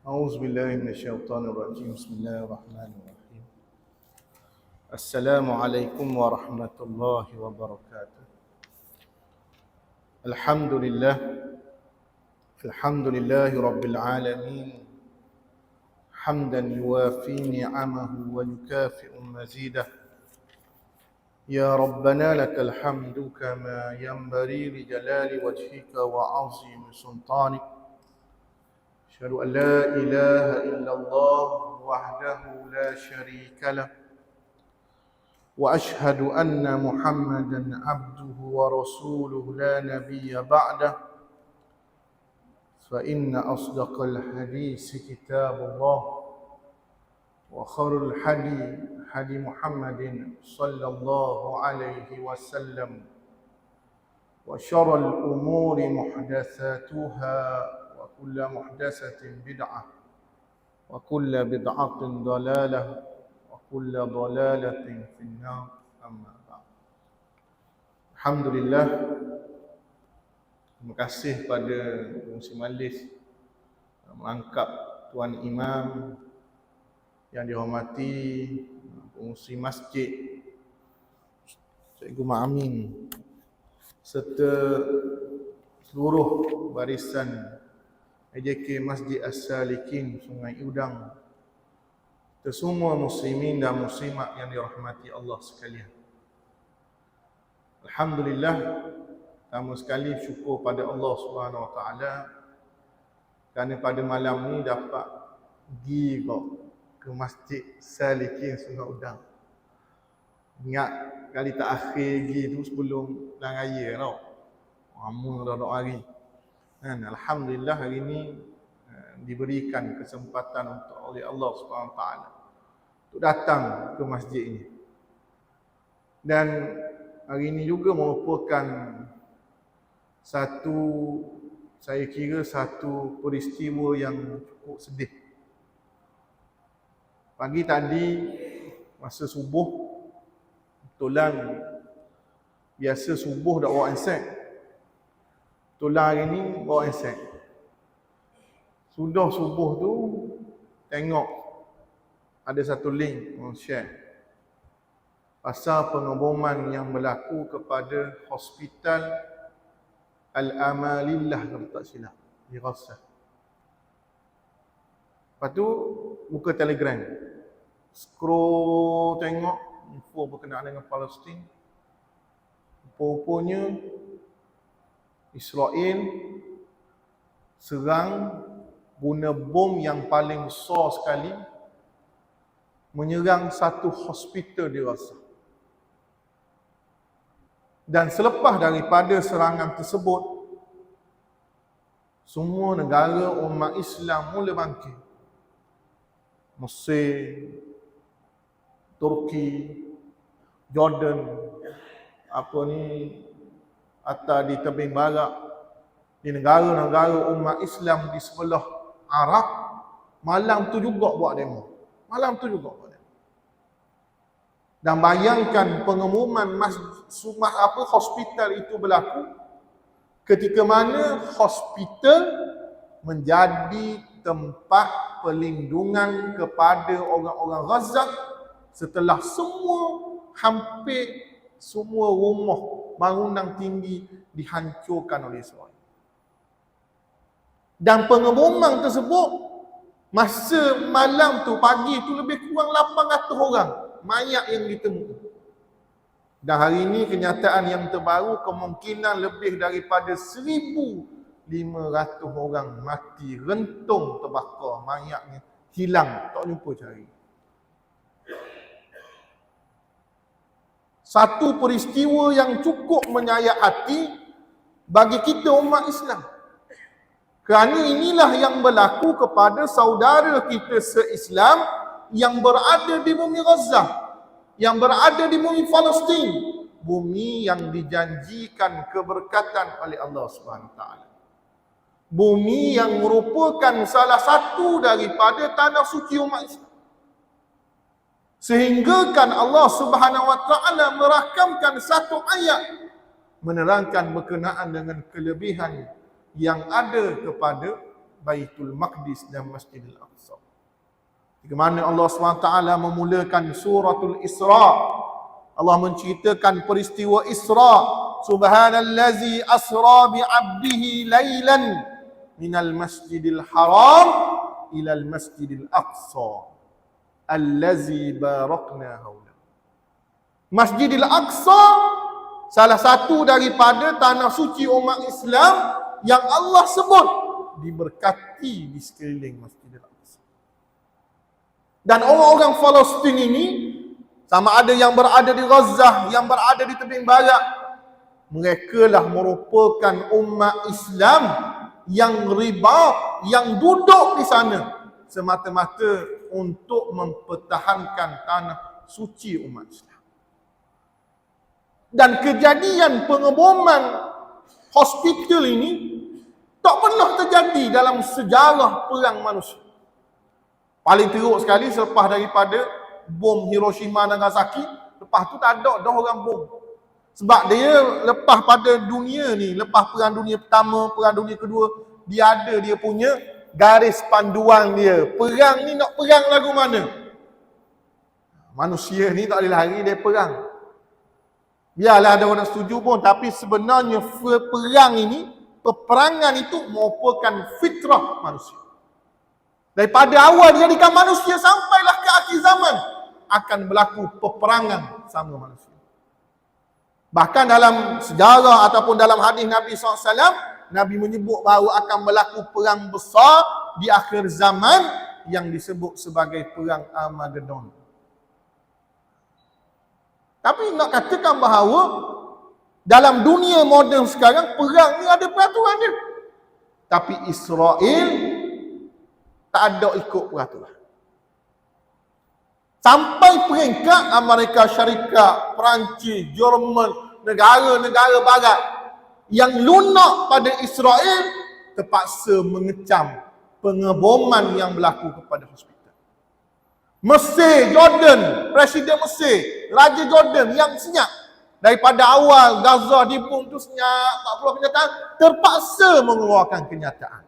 أعوذ بالله من الشيطان الرجيم بسم الله الرحمن الرحيم السلام عليكم ورحمة الله وبركاته الحمد لله رب العالمين حمدا يوافي نعمه ويكافئ مزيده يا ربنا لك الحمد كما ينبغي لجلال وجهك وعظيم سلطانك أشهد أن لا إله إلا الله وحده لا شريك له وأشهد أن محمدا عبده ورسوله لا نبي بعده فإن أصدق الحديث كتاب الله وخير الحدي حدي محمد صلى الله عليه وسلم وشر الأمور محدثاتها وكل محدثة بدعة وكل بدعة ضلالة وكل ضلالة في النار أما بعد. Alhamdulillah, terima kasih pada Pengurusi Majlis mengangkat Tuan Imam yang dihormati Pengurusi Masjid Cikgu Ma'amin serta seluruh barisan AJK Masjid As-Salikin Sungai Udang, semua muslimin dan muslimat yang dirahmati Allah sekalian. Alhamdulillah, pertama sekali syukur pada Allah Subhanahu Wa Taala kerana pada malam ni dapat pergi ke Masjid Salikin Sungai Udang. Ingat kali tak akhir pergi tu sebelum Bulan Raya tau. Lama dah dok hari. Dan alhamdulillah hari ini diberikan kesempatan oleh Allah Subhanahu Wa Taala untuk datang ke masjid ini. Dan hari ini juga merupakan saya kira satu peristiwa yang cukup sedih. Pagi tadi masa subuh, kebetulan biasa subuh dah bawa handset. Kebetulan hari ni bawa handset. Sudah subuh tu tengok ada satu link orang share pasal pengeboman yang berlaku kepada Hospital Al-Amalillah kalau tak silap di Gaza. Lepas tu buka Telegram, scroll tengok info berkenaan dengan Palestin. Rupanya Israel serang guna bom yang paling besar sekali menyerang satu hospital di Gaza. Dan selepas daripada serangan tersebut, semua negara umat Islam mula bangkit. Mesir, Turki, Jordan, atau di tebing barat, di negara-negara umat Islam di sebelah Arab, malam tu juga buat demo. Dan bayangkan pengumuman hospital itu berlaku ketika mana hospital menjadi tempat perlindungan kepada orang-orang Gaza setelah hampir semua rumah bangunan tinggi dihancurkan oleh Israel. Dan pengeboman tersebut, masa malam tu, pagi tu lebih kurang 800 orang mayat yang ditemukan. Dan hari ini kenyataan yang terbaru, kemungkinan lebih daripada 1,500 orang mati, rentung terbakar, mayatnya hilang, tak jumpa cari. Satu peristiwa yang cukup menyayak hati bagi kita umat Islam. Kerana inilah yang berlaku kepada saudara kita se-Islam yang berada di bumi Gaza, yang berada di bumi Palestin, bumi yang dijanjikan keberkatan oleh Allah Subhanahu Wa Taala. Bumi yang merupakan salah satu daripada tanah suci umat Islam. Sehinggakan Allah Subhanahu Wa Taala merakamkan satu ayat menerangkan berkenaan dengan kelebihan yang ada kepada Baitul Maqdis dan Masjidil Aqsa. Di mana Allah SWT memulakan suratul Isra. Allah menceritakan peristiwa Isra. Subhanallazi asra bi'abdihi laylan minal masjidil haram ilal masjidil aqsa allazi barakna hawla. Masjidil Aqsa salah satu daripada tanah suci umat Islam yang Allah sebut diberkati di sekeliling Masjidil Aqsa. Dan orang-orang Palestin ini, sama ada yang berada di Gaza, yang berada di tebing barat, mereka lah merupakan umat Islam yang riba, yang duduk di sana semata-mata untuk mempertahankan tanah suci umat Islam. Dan kejadian pengeboman hospital ini tak pernah terjadi dalam sejarah perang manusia. Paling teruk sekali selepas daripada bom Hiroshima dan Nagasaki, lepas tu tak ada dah orang bom. Sebab dia lepas pada dunia ni, lepas perang dunia pertama, perang dunia kedua, dia ada dia punya garis panduan dia. Perang ni nak perang lagu mana? Manusia ni tak boleh lari dari perang. Biarlah ada orang setuju pun, tapi sebenarnya perang ini, peperangan itu merupakan fitrah manusia. Daripada awal dijadikan manusia sampailah ke akhir zaman akan berlaku peperangan sama manusia. Bahkan dalam sejarah ataupun dalam hadis Nabi SAW, Nabi menyebut bahawa akan berlaku perang besar di akhir zaman yang disebut sebagai perang Armageddon. Tapi nak katakan bahawa dalam dunia moden sekarang perang ni ada peraturan dia. Tapi Israel tak ada ikut peraturan. Sampai peringkat Amerika Syarikat, Perancis, Jerman, negara-negara barat yang lunak pada Israel terpaksa mengecam pengeboman yang berlaku kepada hospital. Mesir, Jordan, Presiden Mesir, Raja Jordan yang senyap daripada awal Gaza dibom tu senyap, tak keluar kenyataan, terpaksa mengeluarkan kenyataan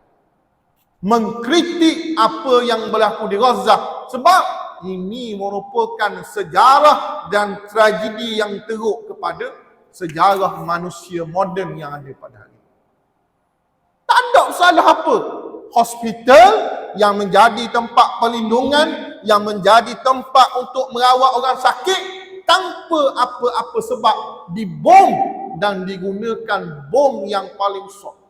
mengkritik apa yang berlaku di Gaza, sebab ini merupakan sejarah dan tragedi yang teruk kepada sejarah manusia moden yang ada pada hari ini. Tak ada salah apa. Hospital yang menjadi tempat perlindungan, yang menjadi tempat untuk merawat orang sakit, tanpa apa-apa sebab dibom dan digunakan bom yang paling besar.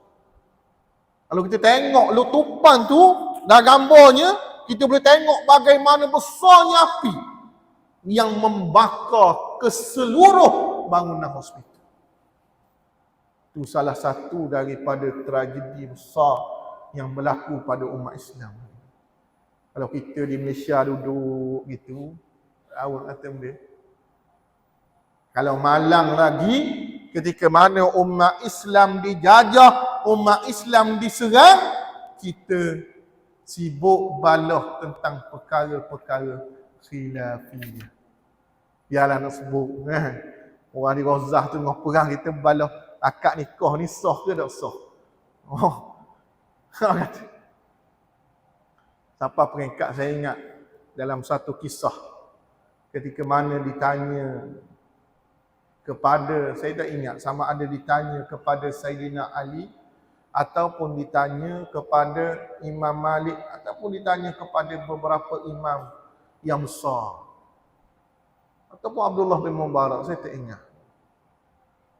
Kalau kita tengok letupan tu, dah gambarnya, kita boleh tengok bagaimana besarnya api yang membakar ke seluruh bangunan hospital. Itu salah satu daripada tragedi besar yang berlaku pada umat Islam. Kalau kita di Malaysia duduk gitu, awak kata dia. Kalau malang lagi, ketika mana umat Islam dijajah, umat Islam diserang, kita sibuk balah tentang perkara-perkara khilafiyah. Biarlah nak sebut kan. Orang di Gaza tu tengah perang, kita balah akad nikah ni sah ke tak sah. Oh. Sampai peringkat saya ingat dalam satu kisah ketika mana ditanya kepada, saya tak ingat sama ada ditanya kepada Sayyidina Ali ataupun ditanya kepada Imam Malik ataupun ditanya kepada beberapa imam yang besar ataupun Abdullah bin Mubarak, saya tak ingat,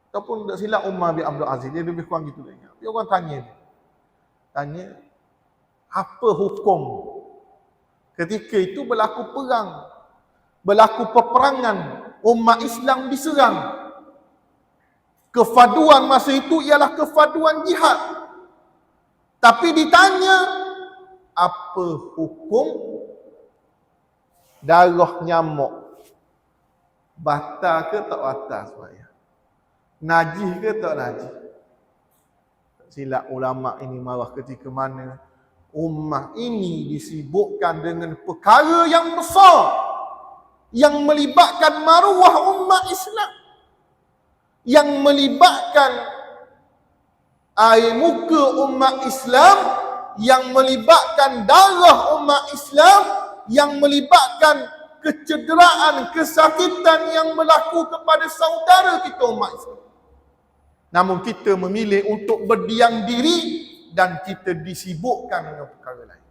ataupun tak silap Umar bin Abdul Aziz, dia lebih kurang gitu tak ingat. Dia orang tanya apa hukum ketika itu berlaku perang, berlaku peperangan, umat Islam diserang. Kefaduan masa itu ialah kefaduan jihad. Tapi ditanya, apa hukum darah nyamuk? Batal ke tak batal sebenarnya? Najis ke tak najis? Silap ulama ini marah ketika mana ummah ini disibukkan dengan perkara yang besar yang melibatkan maruah ummah Islam, yang melibatkan air muka umat Islam yang melibatkan darah umat Islam, yang melibatkan kecederaan, kesakitan yang berlaku kepada saudara kita umat Islam. Namun kita memilih untuk berdiam diri dan kita disibukkan dengan perkara lain.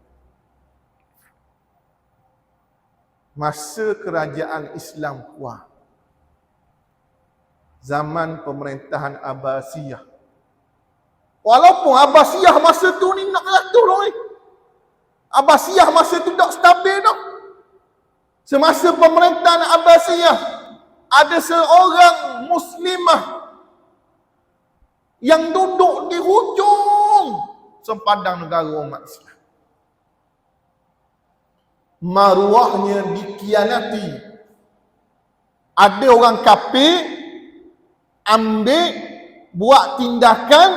Masa kerajaan Islam kuat, zaman pemerintahan Abbasiyah. Walaupun Abbasiyah masa tu ni nak jatuh dah ni. Abbasiyah masa tu tak stabil dah. Semasa pemerintahan Abbasiyah, ada seorang muslimah yang duduk di hujung sempadan negara umat Islam. Maruahnya dikhianati. Ada orang kafir ambil buat tindakan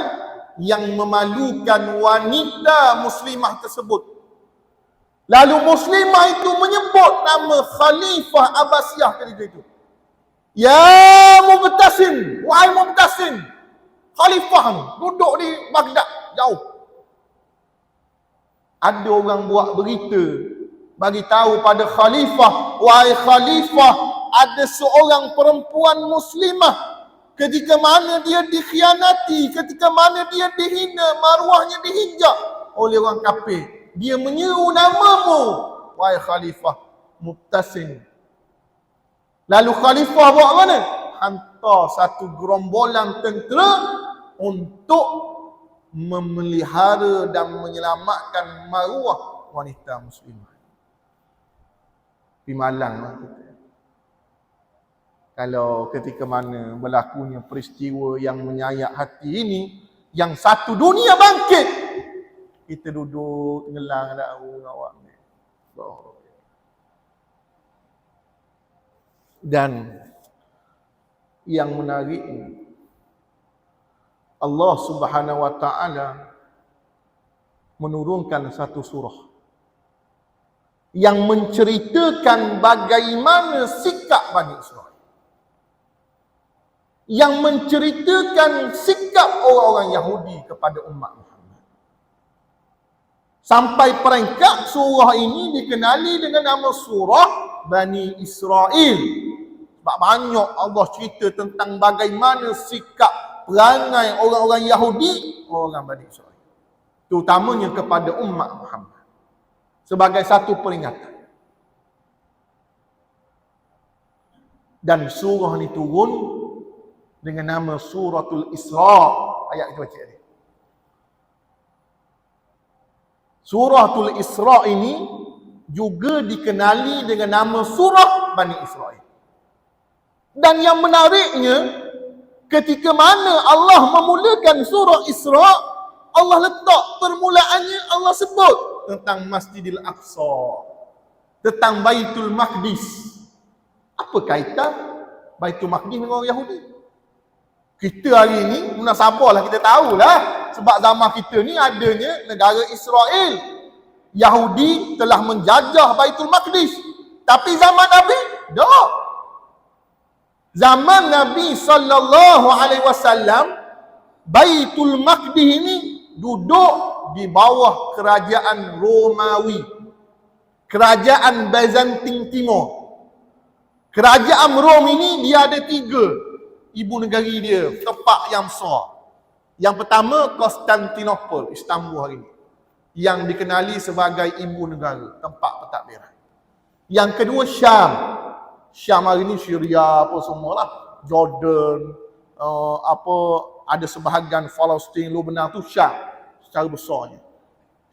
yang memalukan wanita muslimah tersebut. Lalu muslimah itu menyebut nama Khalifah Abbasiyah ketika itu. Ya Mubtasim, wahai Mubtasim, Khalifah ni duduk di Baghdad jauh. Ada orang buat berita bagi tahu pada Khalifah, wahai Khalifah, ada seorang perempuan muslimah ketika mana dia dikhianati, ketika mana dia dihina, maruahnya dihinjak oleh orang kafir. Dia menyeru namamu, wahai Khalifah Mubtasim. Lalu Khalifah buat mana? Hantar satu gerombolan tentera untuk memelihara dan menyelamatkan maruah wanita muslimah. Pergi malang lah kita. Kalau ketika mana berlakunya peristiwa yang menyayak hati ini, yang satu dunia bangkit, kita duduk tenggelam dak awak ni. Dan yang menarik, Allah Subhanahu wa taala menurunkan satu surah yang menceritakan bagaimana sikap Bani Israel, yang menceritakan sikap orang-orang Yahudi kepada umat Muhammad. Sampai peringkat surah ini dikenali dengan nama surah Bani Israel. Sebab banyak Allah cerita tentang bagaimana sikap perangai orang-orang Yahudi, orang Bani Israel, terutamanya kepada umat Muhammad, sebagai satu peringatan. Dan surah ni turun dengan nama Suratul Isra. Ayat kita baca ni. Suratul Isra ini juga dikenali dengan nama surah Bani Israel. Dan yang menariknya, ketika mana Allah memulakan surah Isra, Allah letak permulaannya, Allah sebut tentang Masjidil Aqsa, tentang Baitul Maqdis. Apa kaitan Baitul Maqdis dengan orang Yahudi? Kita hari ini, munasabahlah kita tahulah, sebab zaman kita ni adanya negara Israel. Yahudi telah menjajah Baitul Maqdis. Tapi zaman Nabi, tak. Zaman Nabi SAW, Baitul Maqdis ini duduk di bawah kerajaan Romawi, kerajaan Byzantine Timur. Kerajaan Rom ini dia ada 3 ibu negari dia, tempat yang besar. Yang pertama Konstantinopel, Istanbul hari ini, yang dikenali sebagai ibu negara, tempat pentadbiran. Yang kedua Syam. Syam hari ini Syria apa semualah, Jordan, ada sebahagian Palestin, Lebanon tu Syam secara besarnya.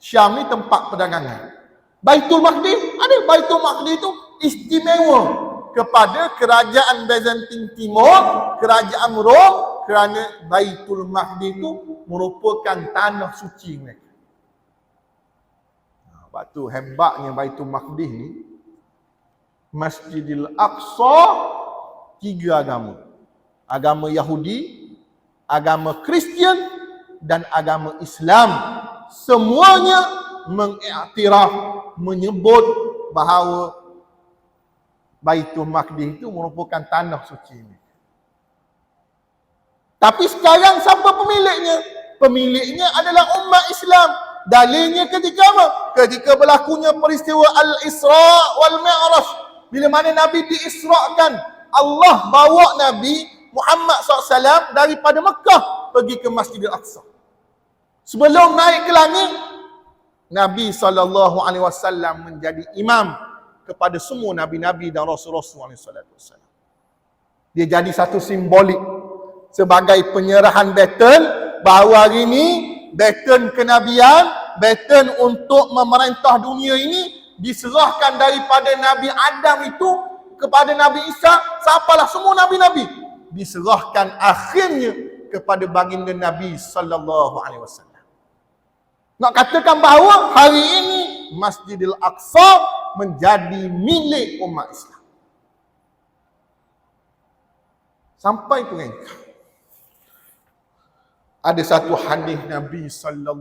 Syam ni tempat perdagangan. Baitul Maqdis, ada Baitul Maqdis tu istimewa kepada kerajaan Byzantine Timur, kerajaan Rom, kerana Baitul Maqdis itu merupakan tanah suci mereka. Sebab tu hebatnya Baitul Maqdis ni, Masjidil Aqsa, 3 agama. Agama Yahudi, agama Kristian dan agama Islam. Semuanya mengiktiraf, menyebut bahawa Baitul Maqdis itu merupakan tanah suci ini. Tapi sekarang siapa pemiliknya? Pemiliknya adalah umat Islam. Dalilnya ketika apa? Ketika berlakunya peristiwa Al-Isra wal Mi'raj. Bila mana Nabi diisrakan, Allah bawa Nabi Muhammad SAW daripada Mekah pergi ke Masjidil Aqsa. Sebelum naik ke langit, Nabi SAW menjadi imam kepada semua Nabi-Nabi dan Rasul-Rasul SAW. Dia jadi satu simbolik sebagai penyerahan baton bahawa hari ini baton kenabian, baton untuk memerintah dunia ini diserahkan daripada Nabi Adam itu kepada Nabi Isa. Siapalah semua Nabi-Nabi diserahkan akhirnya kepada baginda Nabi SAW. Nak katakan bahawa hari ini Masjidil Aqsa menjadi milik umat Islam. Sampai pengingkar. Ada satu hadis Nabi SAW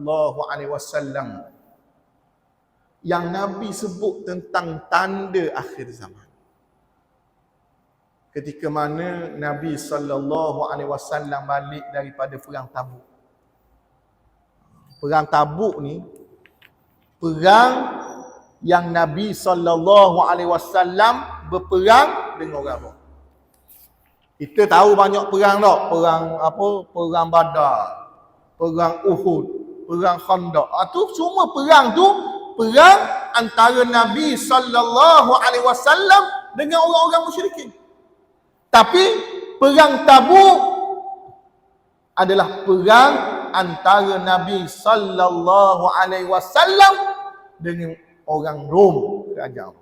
yang Nabi sebut tentang tanda akhir zaman. Ketika mana Nabi SAW balik daripada perang Tabuk. Perang Tabuk ni perang yang Nabi SAW berperang dengan orang Rom. Kita tahu banyak perang tak? Perang apa? Perang Badar, perang Uhud, perang Khandaq. Tu semua perang tu perang antara Nabi SAW dengan orang-orang musyrikin. Tapi perang Tabuk adalah perang antara Nabi SAW dengan orang Rom, kerajaan.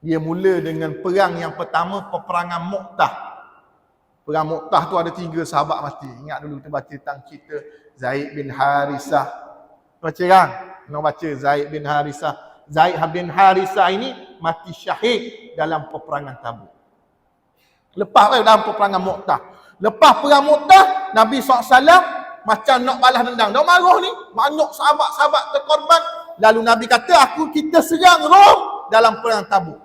Dia mula dengan perang yang pertama, peperangan Mu'tah. Perang Mu'tah tu ada 3 sahabat mati. Ingat dulu kita baca tentang cerita Zaid bin Harisah. Baca kan? Nak baca Zaid bin Harisah. Zaid bin Harisah ini mati syahid dalam peperangan Tabuk. Lepas dalam peperangan Mu'tah. Lepas perang Mu'tah, Nabi SAW macam nak balas dendam. Dah marah ni. Banyak sahabat-sahabat terkorban. Lalu Nabi kata, kita serang Rom dalam perang Tabuk.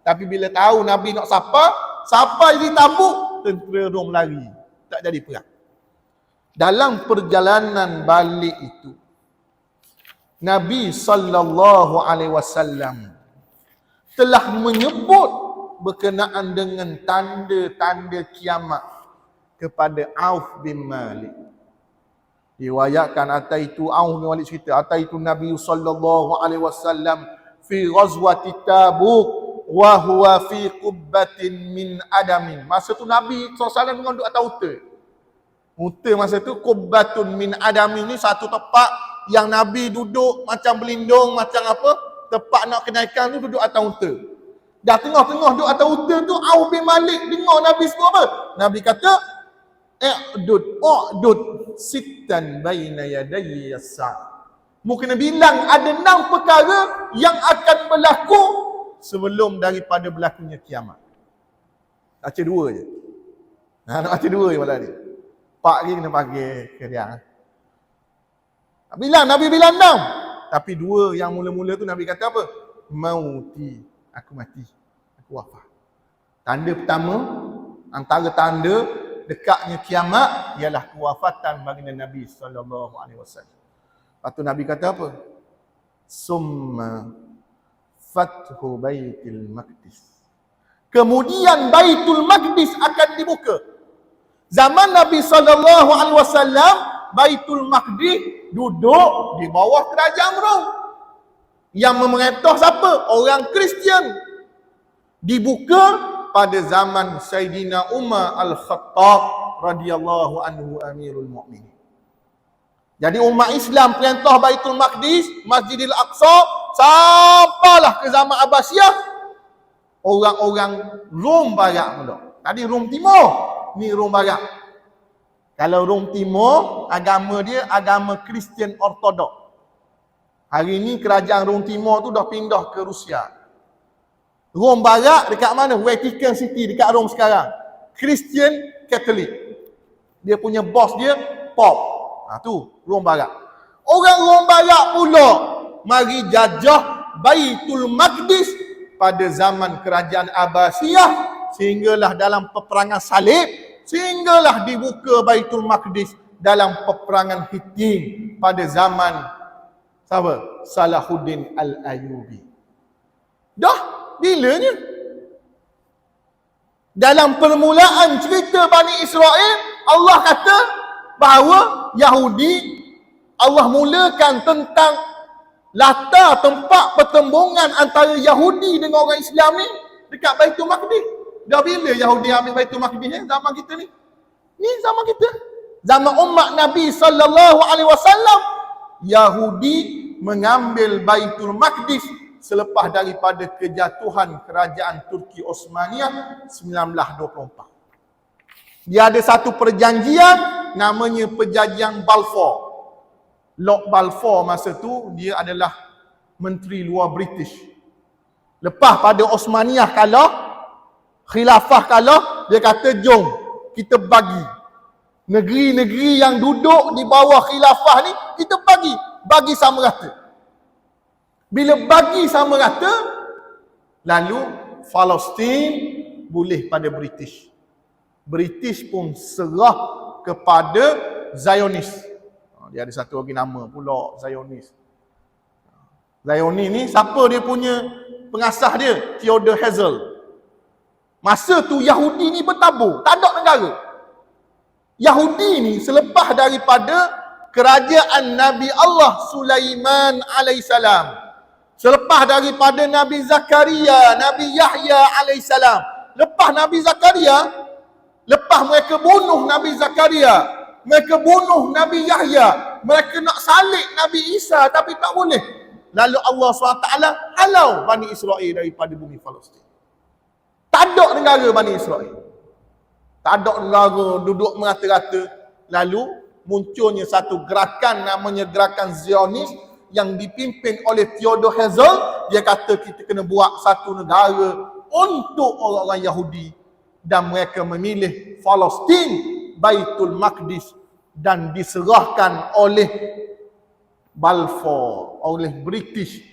Tapi bila tahu Nabi nak sapa di Tabuk, tentera Rom lari. Tak jadi perang. Dalam perjalanan balik itu, Nabi SAW telah menyebut berkenaan dengan tanda-tanda kiamat kepada Auf bin Malik. Diwayatkan ataitu Auf bin Malik cerita, ataitu Nabi SAW fi ghazwati Tabuk wa huwa fi qubbatin min adamin. Masa tu Nabi SAW dengan duduk atas unta. Unta masa tu qubbatun min adamin ni satu tempat yang Nabi duduk macam berlindung, macam apa, tempat nak kenaikan tu duduk atas unta. Dah tengah-tengah duduk atas unta tu, Auf bin Malik dengar Nabi sebut apa? Nabi kata, U'dud sittan baina yadayya as-sa'a. Mu kena bilang ada 6 perkara yang akan berlaku sebelum daripada berlakunya kiamat. Baca 2 je. Nak baca 2 je malam ni. 4 lagi kena panggil keriang. Nabi bilang 6. Tapi 2 yang mula-mula tu Nabi kata apa? Mauti. Aku mati. Aku wafat. Tanda pertama, antara tanda dekatnya kiamat ialah kewafatan baginda Nabi SAW. Lepas tu Nabi kata apa? Summa fathu Baitul Maqdis. Kemudian Baitul Maqdis akan dibuka. Zaman Nabi SAW, Baitul Maqdis duduk di bawah kerajaan Rom. Yang memerintah siapa? Orang Kristian. Dibuka pada zaman Sayyidina Umar Al-Khattab radhiyallahu anhu Amirul Mukminin. Jadi umat Islam perintah Baitul Maqdis, Masjidil Aqsa, sampailah ke zaman Abbasiyah. Orang-orang Rom Barat pula. Tadi Rom Timur, ni Rom Barat. Kalau Rom Timur, agama dia agama Kristian Ortodok. Hari ni kerajaan Rom Timur tu dah pindah ke Rusia. Rom Barat dekat mana? Vatican City dekat Rom sekarang. Christian Catholic. Dia punya bos dia Pop. Tu Rom Barat. Orang Rom Barat pula mari jajah Baitul Maqdis pada zaman kerajaan Abbasiyah, sehinggalah dalam peperangan salib, sehinggalah dibuka Baitul Maqdis dalam peperangan Hittin pada zaman siapa? Salahuddin Al-Ayyubi. Dah, bilanya? Dalam permulaan cerita Bani Israel, Allah kata bahawa Yahudi, Allah mulakan tentang latar tempat pertembungan antara Yahudi dengan orang Islam ni dekat Baitul Maqdis. Dah bila Yahudi ambil Baitul Maqdis? Zaman kita ni. Ni zaman kita. Zaman umat Nabi sallallahu alaihi wasallam, Yahudi mengambil Baitul Maqdis selepas daripada kejatuhan kerajaan Turki Osmaniyah 1924. Dia ada satu perjanjian namanya Perjanjian Balfour. Lord Balfour masa tu dia adalah Menteri Luar British. Lepas pada Osmaniyah kalah, khilafah kalah, dia kata jom kita bagi negeri-negeri yang duduk di bawah khilafah ni, kita bagi sama rata. Bila bagi sama rata, lalu Palestin boleh pada British. British pun serah kepada Zionis. Dia ada satu lagi nama pula, Zionis. Zionis ni siapa dia punya pengasas dia? Theodor Herzl. Masa tu Yahudi ni bertabur, tak ada negara. Yahudi ni selepas daripada kerajaan Nabi Allah Sulaiman alaihissalam, selepas daripada Nabi Zakaria, Nabi Yahya alaihissalam, lepas Nabi Zakaria, lepas mereka bunuh Nabi Zakaria, mereka bunuh Nabi Yahya, mereka nak salib Nabi Isa tapi tak boleh. Lalu Allah SWT halau Bani Israel daripada bumi Palestin. Tak ada negara Bani Israel. Tak ada negara duduk merata-rata. Lalu munculnya satu gerakan namanya Gerakan Zionis yang dipimpin oleh Theodor Herzl. Dia kata kita kena buat satu negara untuk orang-orang Yahudi dan mereka memilih Palestin, Baitul Maqdis, dan diserahkan oleh Balfour, oleh British.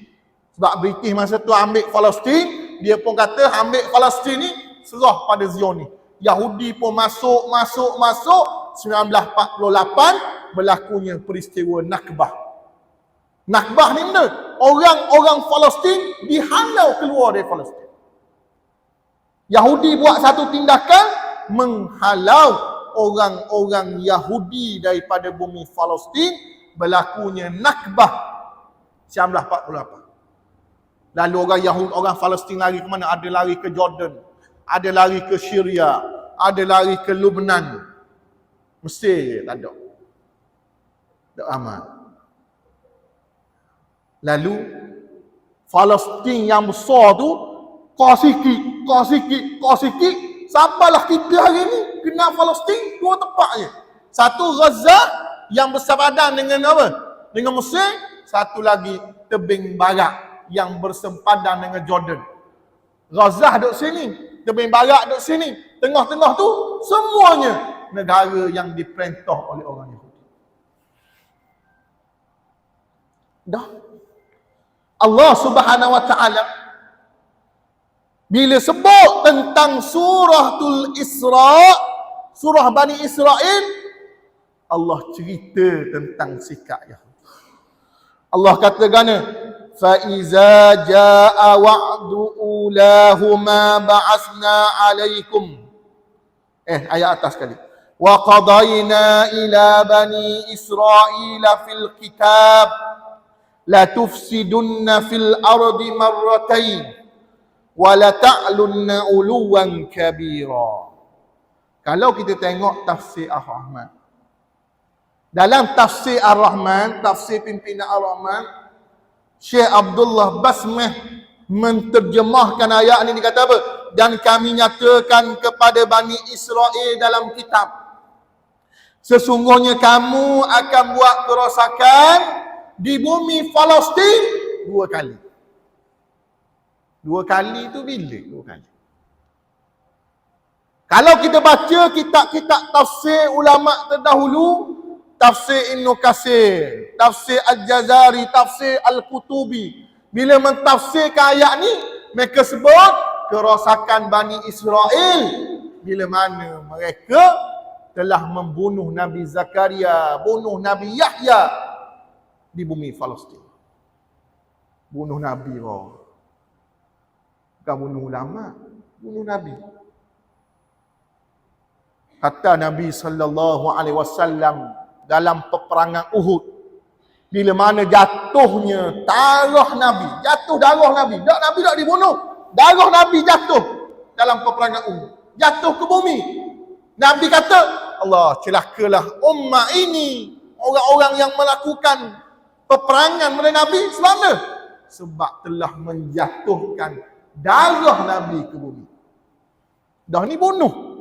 Sebab British masa tu ambil Palestin, dia pun kata ambil Palestin ni serah pada Zionis. Yahudi pun masuk 1948 berlakunya peristiwa Nakbah. Nakbah ni benda, orang-orang Palestin dihalau keluar dari Palestin. Yahudi buat satu tindakan menghalau orang-orang Yahudi daripada bumi Palestin, berlakunya Nakbah 1948. Lalu orang Yahudi, orang Palestin lari ke mana? Ada lari ke Jordan, ada lari ke Syria, ada lari ke Lebanon. Mesir tak ada. Tak aman. Lalu Palestin yang besar tu kau sikit, sampailah kita hari ni kena Palestin dua tempat je. Satu Gaza yang bersepadan dengan apa? Dengan Mesir. Satu lagi tebing barat yang bersempadan dengan Jordan. Gaza duduk sini, tebing barat duduk sini, tengah-tengah tu semuanya negara yang diperintah oleh orang Yahudi. Dah. Allah Subhanahu wa taala bila sebut tentang suratul Isra, surah Bani Israel, Allah cerita tentang sikap Yahudi. Allah kata gana, فَإِذَا جَاءَ وَعْدُ أُولَاهُمَا بَعَثْنَا عَلَيْكُمْ. Ayat atas sekali. وَقَضَيْنَا إِلَى بَنِي إِسْرَائِيلَ فِي الْكِتَابِ لَتُفْسِدُنَّ فِي الْأَرْضِ مَرَّتَيْنِ وَلَتَعْلُنَّ عُلُوًّا كَبِيرًا. Kalau kita tengok tafsir Ar-Rahman, dalam tafsir Ar-Rahman, tafsir pimpinan Ar-Rahman, Syekh Abdullah Basmah menterjemahkan ayat ini, dia kata apa? Dan kami nyatakan kepada Bani Israel dalam kitab, sesungguhnya kamu akan buat kerosakan di bumi Palestin 2 kali. 2 kali itu bila? 2 kali. Kalau kita baca kitab-kitab tafsir ulama terdahulu, tafsir Ibn Katsir, tafsir Al-Jazari, tafsir Al-Qutubi, bila mentafsirkan ayat ni, mereka sebut kerosakan Bani Israel bila mana mereka telah membunuh Nabi Zakaria, bunuh Nabi Yahya, di bumi Palestin. Bunuh Nabi kau. Bukan bunuh ulama, bunuh Nabi. Kata Nabi sallallahu alaihi wasallam dalam peperangan Uhud, bila mana jatuhnya darah Nabi, jatuh darah Nabi, Nabi tak dibunuh, darah Nabi jatuh dalam peperangan Uhud, jatuh ke bumi. Nabi kata, Allah, celakalah ummah ini, orang-orang yang melakukan peperangan pada Nabi. Sebab mana? Sebab telah menjatuhkan darah Nabi ke bumi. Dah ni bunuh.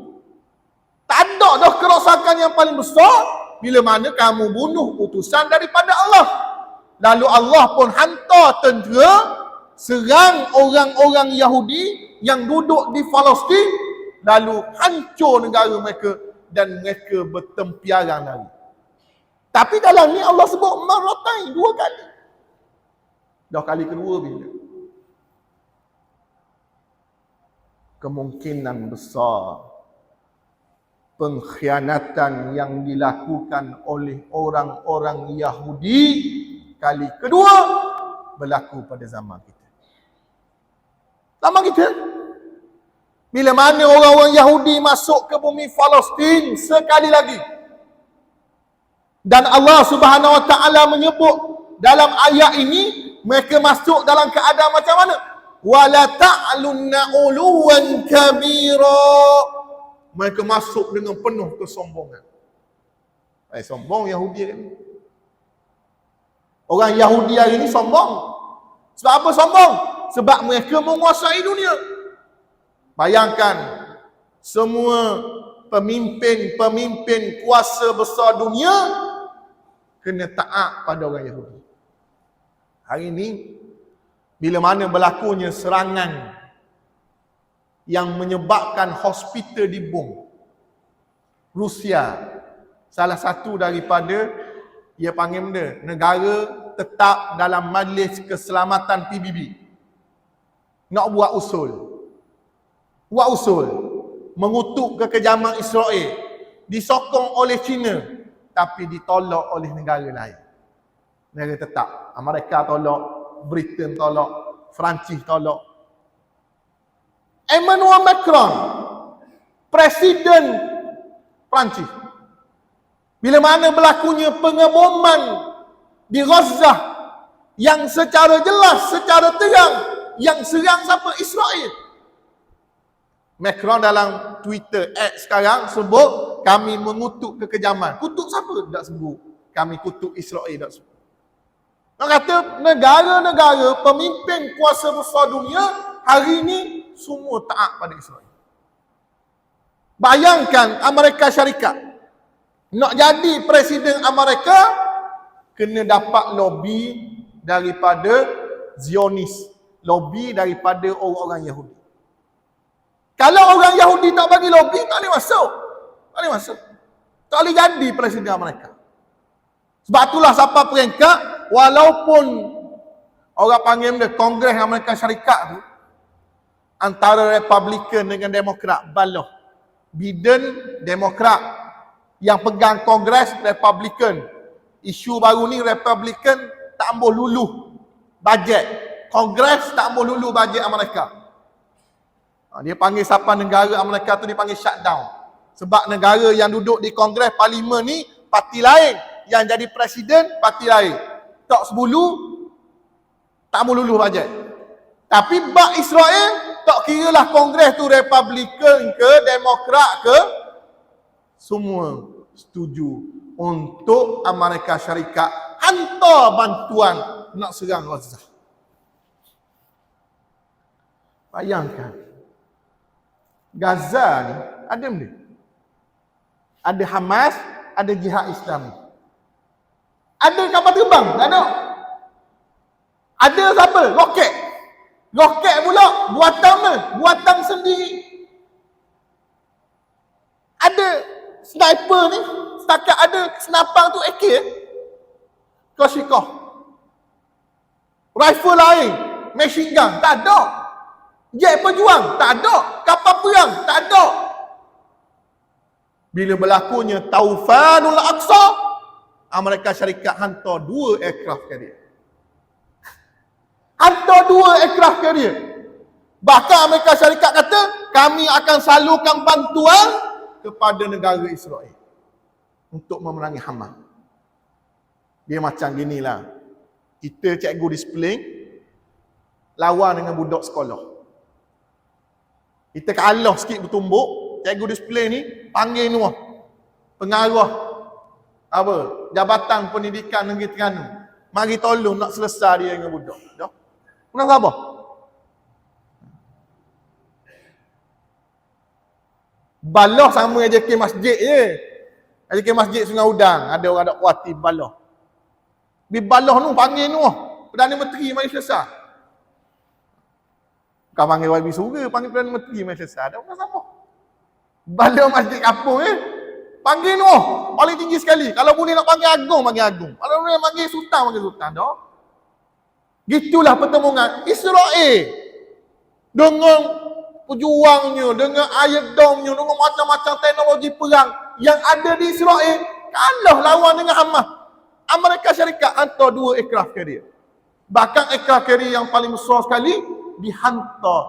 Tak ada dah kerosakan yang paling besar bila mana kamu bunuh utusan daripada Allah. Lalu Allah pun hantar tentera serang orang-orang Yahudi yang duduk di Palestin, lalu hancur negara mereka dan mereka bertempiaran lari. Tapi dalam ni Allah sebut maratain, 2 kali. Dah kali kedua bila? Kemungkinan besar pengkhianatan yang dilakukan oleh orang-orang Yahudi kali kedua berlaku pada zaman kita. Zaman kita, bila mana orang-orang Yahudi masuk ke bumi Palestin sekali lagi, dan Allah Subhanahu Wa Taala menyebut dalam ayat ini mereka masuk dalam keadaan macam mana? Wala ta'lunna uluwan kabira. Mereka masuk dengan penuh kesombongan. Sombong Yahudi hari ini. Orang Yahudi hari ini sombong. Sebab apa sombong? Sebab mereka menguasai dunia. Bayangkan, semua pemimpin kuasa besar dunia kena taat pada orang Yahudi. Hari ini, bila mana berlakunya serangan yang menyebabkan hospital dibom, Rusia salah satu daripada, ia panggil benda, negara tetap dalam Majlis Keselamatan PBB, nak buat usul mengutuk kekejaman Israel, disokong oleh China tapi ditolak oleh negara lain. Negara tetap, Amerika tolak, Britain tolak, Perancis tolak. Emmanuel Macron, Presiden Perancis, bila mana berlakunya pengeboman di Gaza yang secara jelas, secara terang, yang serang siapa? Israel. Macron dalam Twitter sekarang sebut, kami mengutuk kekejaman. Kutuk siapa? Tak sebut. Kami kutuk Israel, tak sebut. Nak kata negara-negara pemimpin kuasa besar dunia hari ini semua taat pada Israel. Bayangkan Amerika Syarikat nak jadi presiden Amerika, kena dapat lobby daripada Zionis, lobby daripada orang-orang Yahudi. Kalau orang Yahudi tak bagi lobby, tak boleh masuk. Tak boleh masuk. Tak boleh jadi presiden Amerika. Sebab itulah siapa peringkat, walaupun orang panggil dia Kongres Amerika Syarikat tu, antara Republikan dengan Demokrat, baloh. Biden Demokrat, yang pegang Kongres Republikan. Isu baru ni Republikan tak ambil luluh bajet. Kongres tak ambil luluh bajet Amerika. Dia panggil siapa negara Amerika tu, dia panggil shutdown. Sebab negara yang duduk di Kongres Parlimen ni parti lain, yang jadi presiden parti lain. Tak sebulu, tak ambil luluh bajet. Tapi bak Israel, tak kira lah Kongres tu Republikan ke Demokrat ke, semua setuju untuk Amerika Syarikat hantar bantuan nak serang Gaza. Bayangkan, Gaza ni ada benda. Ada Hamas, ada Jihad Islami. Ada kapal terbang, tak ada. Ada siapa? Roket. Roket pula buatan mana? Buatan sendiri. Ada sniper ni, setakat ada senapang tu AK, Kalashnikov. Rifle lain, machine gun, tak ada. Jet pejuang, tak ada. Kapal perang, tak ada. Bila berlakunya Taufanul Aqsa, Amerika Syarikat hantar 2 aircraft carrier. Hantar 2 aircraft carrier. Bahkan Amerika Syarikat kata, kami akan salurkan bantuan kepada negara Israel untuk memerangi Hamas. Dia macam ginilah. Kita cikgu disiplin lawan dengan budak sekolah. Kita kalah sikit bertumbuk, cikgu disiplin ni panggil Nuah, pengarah Jabatan Pendidikan Negeri Terengganu. Mari tolong nak selesai dia dengan budak. Dah. Pernah sabar? Balah sama AJK masjid je. AJK masjid Sungai Udang, ada orang dak kuati balah. Bi balah tu panggil Nuah, Perdana Menteri mari selesai. Bukan panggil YB Sura, panggil Perdana Menteri mari selesai. Dah pernah sama. Balah masjid kampung panggil Nuah, paling tinggi sekali. Kalau boleh nak panggil agung, panggil agung. Kalau boleh panggil sultan, panggil sultan. Dah. Gitulah pertemuan Israel dengan pejuangnya, dengan Iron Dome-nya, dengan macam-macam teknologi perang yang ada di Israel, kalah lawan dengan Hamas. Amerika Syarikat hantar 2 aircraft carrier. Bahkan aircraft carrier yang paling besar sekali dihantar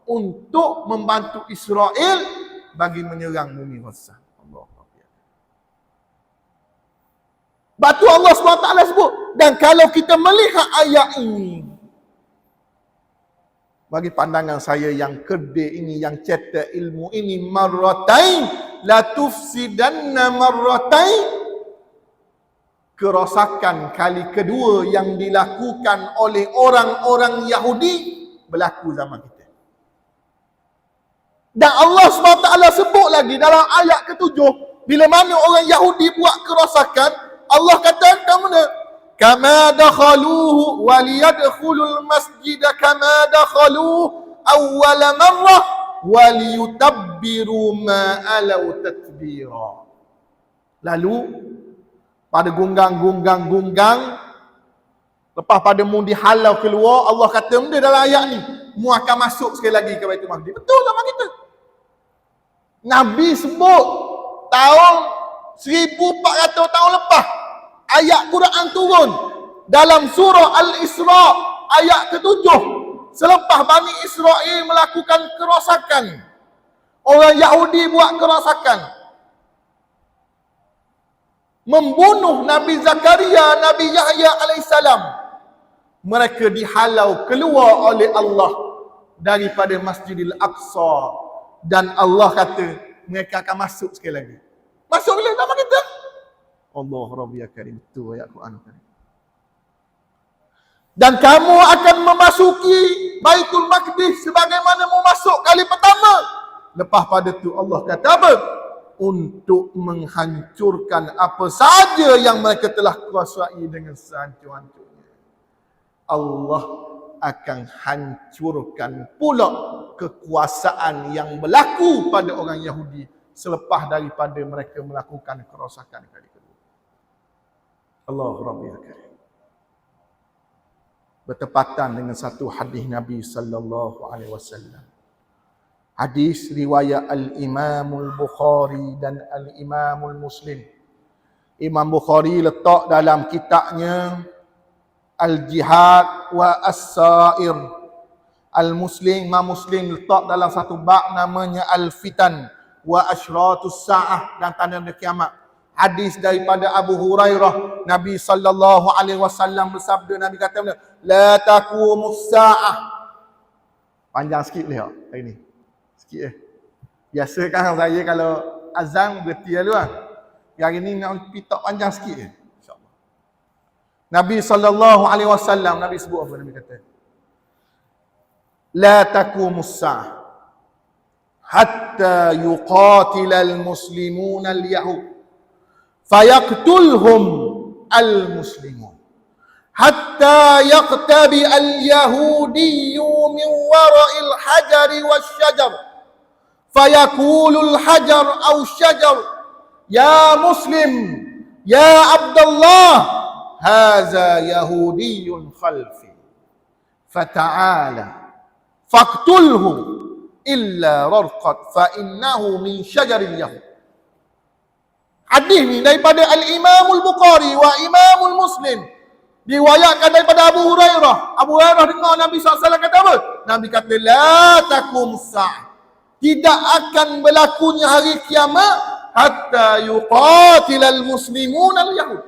untuk membantu Israel bagi menyerang bumi Gaza. Batu Allah SWT sebut. Dan kalau kita melihat ayat ini, bagi pandangan saya yang kedai ini, yang cetak ilmu ini, marratain la tufsidanna marratain, kerosakan kali kedua yang dilakukan oleh orang-orang Yahudi berlaku zaman kita. Dan Allah SWT sebut lagi dalam ayat ke-7, bila mana orang Yahudi buat kerosakan, Allah kata mana? Kama dakhaluhu waliyadkhulul masjida kama dakhaluhu awwala marrah waliyutabbiru ma alau tatbira. Lalu pada gunggang, lepas pada mu dihalau keluar, Allah kata benda dalam ayat ni, mu akan masuk sekali lagi ke Baitul Maqdis. Betul zaman kita. Nabi sebut tahun 1400 tahun lepas, ayat Quran turun dalam surah Al-Isra ayat ke-7. Selepas Bani Israel melakukan kerosakan, orang Yahudi buat kerosakan, membunuh Nabi Zakaria, Nabi Yahya alaihissalam, mereka dihalau keluar oleh Allah daripada Masjidil Aqsa, dan Allah kata mereka akan masuk sekali lagi. Masuk bila zaman kita? Allah Rabbiyah Karim. Itu ayat Quran. Dan kamu akan memasuki Baitul Maqdis sebagaimana memasuk kali pertama. Lepas pada tu Allah kata apa? Untuk menghancurkan apa saja yang mereka telah kuasai dengan sehancur-hancurnya. Allah akan hancurkan pula kekuasaan yang berlaku pada orang Yahudi selepas daripada mereka melakukan kerosakan kali kedua. Allah Rabbiyah Karim. Bertepatan dengan satu hadis Nabi sallallahu alaihi wasallam. Hadis riwayat Al-Imamul Bukhari dan Al-Imamul Muslim. Imam Bukhari letak dalam kitabnya Al-Jihad wa As-Sa'ir. Al-Muslim, Imam Muslim letak dalam satu bab namanya Al-Fitan wa Ashratus Sa'ah, dan tanda kiamat. Hadis daripada Abu Hurairah, Nabi sallallahu alaihi wasallam bersabda, Nabi kata, la taqumus sa'ah. Panjang sikit lihat hari ni. Sikit biasa kan saya kalau azan berhenti dulu kan. Hari ni nak pitak panjang sikit je. InsyaAllah. Nabi sallallahu alaihi wasallam, Nabi sebut apa? Nabi kata, la taqumus sa'ah hatta yuqatila al-muslimuna al-yahud fayaqtulhum al-muslimun hatta yaqtabi al-yahudiyyu min wara'il hajari wasyajar fayaqulul hajar aw syajar ya muslim ya abdallah hadza yahudiyyun khalfi fata'ala faqtulhu illa rarqat fa innahu min syajaril yahud. Hadis ni daripada Al-Imamul Bukhari wa Imamul Muslim. Diriwayatkan daripada Abu Hurairah. Abu Hurairah dengar Nabi SAW kata apa? Nabi kata, la takum sa'ah. Tidak akan berlakunya hari kiamat hatta yuqatilal muslimun al-yahud.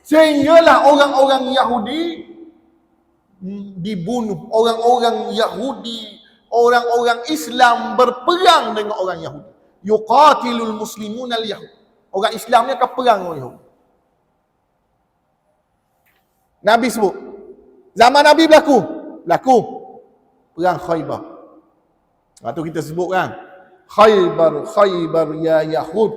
Sehinggalah orang-orang Yahudi dibunuh. Orang-orang Yahudi, orang-orang Islam berperang dengan orang Yahudi. Yuqatilul muslimun al-yahud. Orang Islam ni akan perang dengan Yahudi. Nabi sebut. Zaman Nabi berlaku. Perang Khaybar. Lepas tu kita sebut kan. Khaybar ya Yahud.